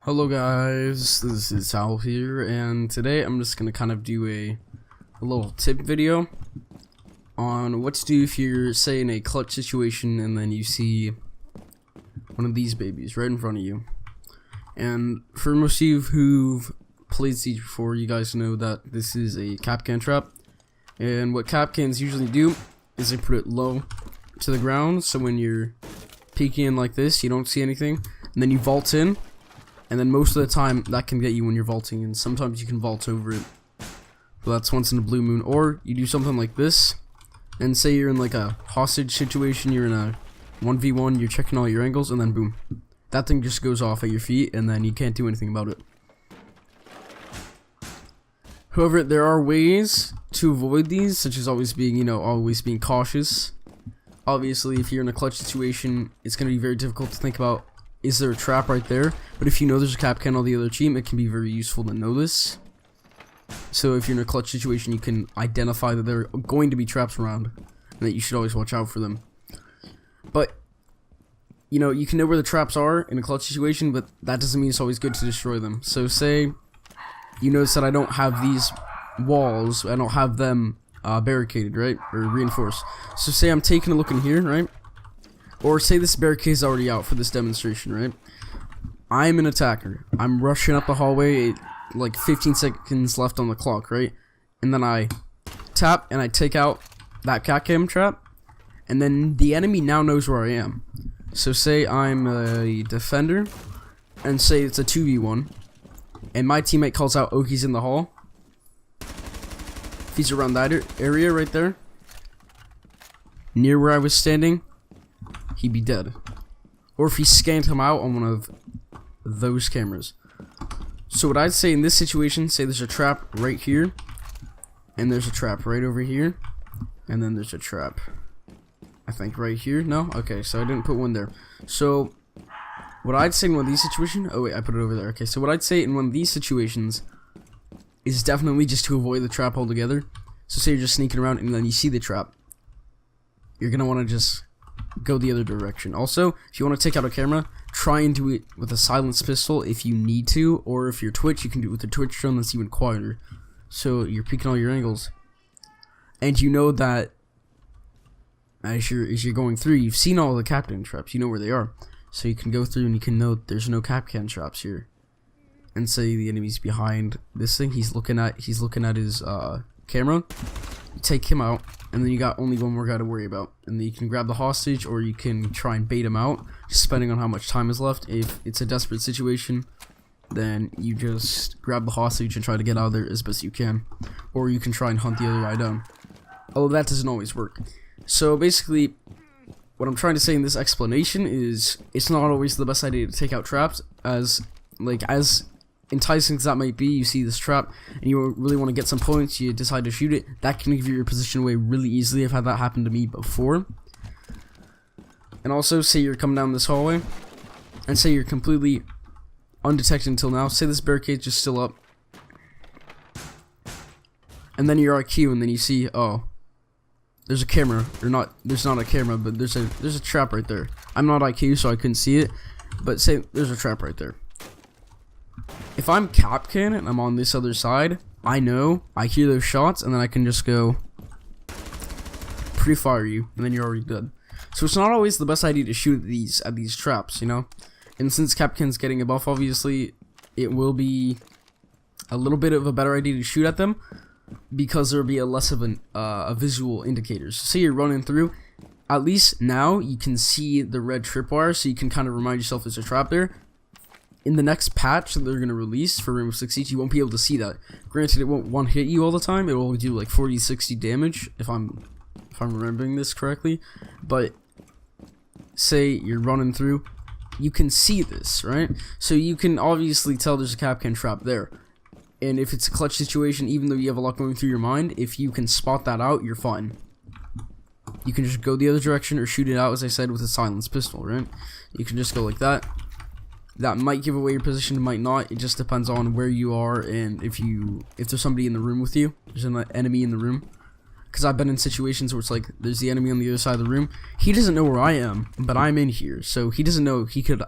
Hello guys, this is Sal here, and today I'm just gonna kind of do a little tip video on what to do if you're, say, in a clutch situation and then you see one of these babies right in front of you. And for most of you who've played Siege before, you guys know that this is a Kapkan trap, and what Kapkans usually do is they put it low to the ground, so when you're peeking in like this, you don't see anything, and then you vault in. And then most of the time, that can get you when you're vaulting, and sometimes you can vault over it. But that's once in a blue moon. Or you do something like this, and say you're in like a hostage situation, you're in a 1v1, you're checking all your angles, and then boom. That thing just goes off at your feet, and then you can't do anything about it. However, there are ways to avoid these, such as always being cautious. Obviously, if you're in a clutch situation, it's going to be very difficult to think about, is there a trap right there? But if you know there's a Kapkan on the other team, it can be very useful to know this. So if you're in a clutch situation, you can identify that there are going to be traps around, and that you should always watch out for them. But, you know, you can know where the traps are in a clutch situation, but that doesn't mean it's always good to destroy them. So say you notice that I don't have these walls, I don't have them barricaded, right? Or reinforced. So say I'm taking a look in here, right? Or say this barricade is already out for this demonstration, right? I'm an attacker. I'm rushing up the hallway, like 15 seconds left on the clock, right? And then I tap and I take out that Kapkan trap, and then the enemy now knows where I am. So say I'm a defender, and say it's a 2v1, and my teammate calls out, oh, he's in the hall. If he's around that area right there, near where I was standing, he'd be dead. Or if he scanned him out on one of those cameras. So what I'd say in this situation, say there's a trap right here, and there's a trap right over here, and then there's a trap, I think, right here. No? Okay, so I didn't put one there. So what I'd say in one of these situations, oh wait, I put it over there. Okay, so what I'd say in one of these situations is definitely just to avoid the trap altogether. So say you're just sneaking around and then you see the trap, you're gonna want to just go the other direction. Also, if you want to take out a camera, try and do it with a silenced pistol if you need to, or if you're Twitch, you can do it with the Twitch drone. That's even quieter, so you're peeking all your angles, and you know that as you're going through, you've seen all the Kapkan traps, you know where they are, so you can go through and you can know there's no Kapkan traps here. And say the enemy's behind this thing, he's looking at his camera. You take him out, and then you got only one more guy to worry about, and then you can grab the hostage, or you can try and bait him out, just depending on how much time is left. If it's a desperate situation, then you just grab the hostage and try to get out of there as best you can, or you can try and hunt the other guy down, although that doesn't always work. So basically, what I'm trying to say in this explanation is it's not always the best idea to take out traps. As enticing as that might be, you see this trap and you really want to get some points, you decide to shoot it, that can give you your position away really easily. I've had that happen to me before. And also, say you're coming down this hallway and say you're completely undetected until now, say this barricade's just still up, and then you're IQ and then you see, oh, there's a camera, or not, there's not a camera, but there's a trap right there. I'm not IQ, so I couldn't see it, but say there's a trap right there. If I'm Kapkan and I'm on this other side, I know, I hear those shots, and then I can just go pre-fire you, and then you're already dead. So it's not always the best idea to shoot at these traps, you know? And since Kapkan's getting a buff, obviously, it will be a little bit of a better idea to shoot at them, because there'll be a less of a visual indicator. So say you're running through, at least now you can see the red tripwire, so you can kind of remind yourself there's a trap there. In the next patch that they're going to release for Rainbow Six Siege, you won't be able to see that. Granted, it won't one-hit you all the time. It will do like 40-60 damage, if I'm remembering this correctly. But say you're running through, you can see this, right? So you can obviously tell there's a Kapkan trap there. And if it's a clutch situation, even though you have a lot going through your mind, if you can spot that out, you're fine. You can just go the other direction or shoot it out, as I said, with a silenced pistol, right? You can just go like that. That might give away your position, it might not. It just depends on where you are and if there's somebody in the room with you. There's an enemy in the room. because I've been in situations where it's like there's the enemy on the other side of the room. He doesn't know where I am, but I'm in here, so he doesn't know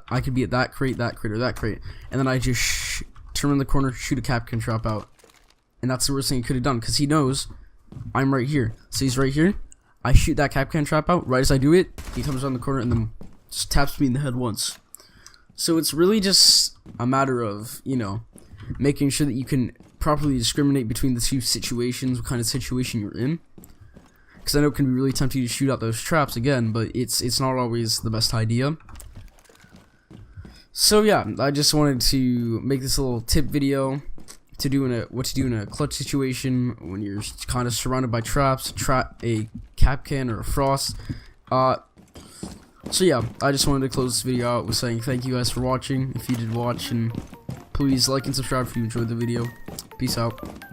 I could be at that crate, or that crate, and then I just turn in the corner, shoot a Kapkan trap out, and that's the worst thing he could have done, because he knows I'm right here. So he's right here. I shoot that Kapkan trap out. Right as I do it, he comes around the corner and then just taps me in the head once. So it's really just a matter of, you know, making sure that you can properly discriminate between the two situations, what kind of situation you're in. Because I know it can be really tempting to shoot out those traps again, but it's not always the best idea. So yeah, I just wanted to make this a little tip video to do what to do in a clutch situation when you're kind of surrounded by traps, a Kapkan or a frost. So yeah, I just wanted to close this video out with saying thank you guys for watching, if you did watch, and please like and subscribe if you enjoyed the video. Peace out.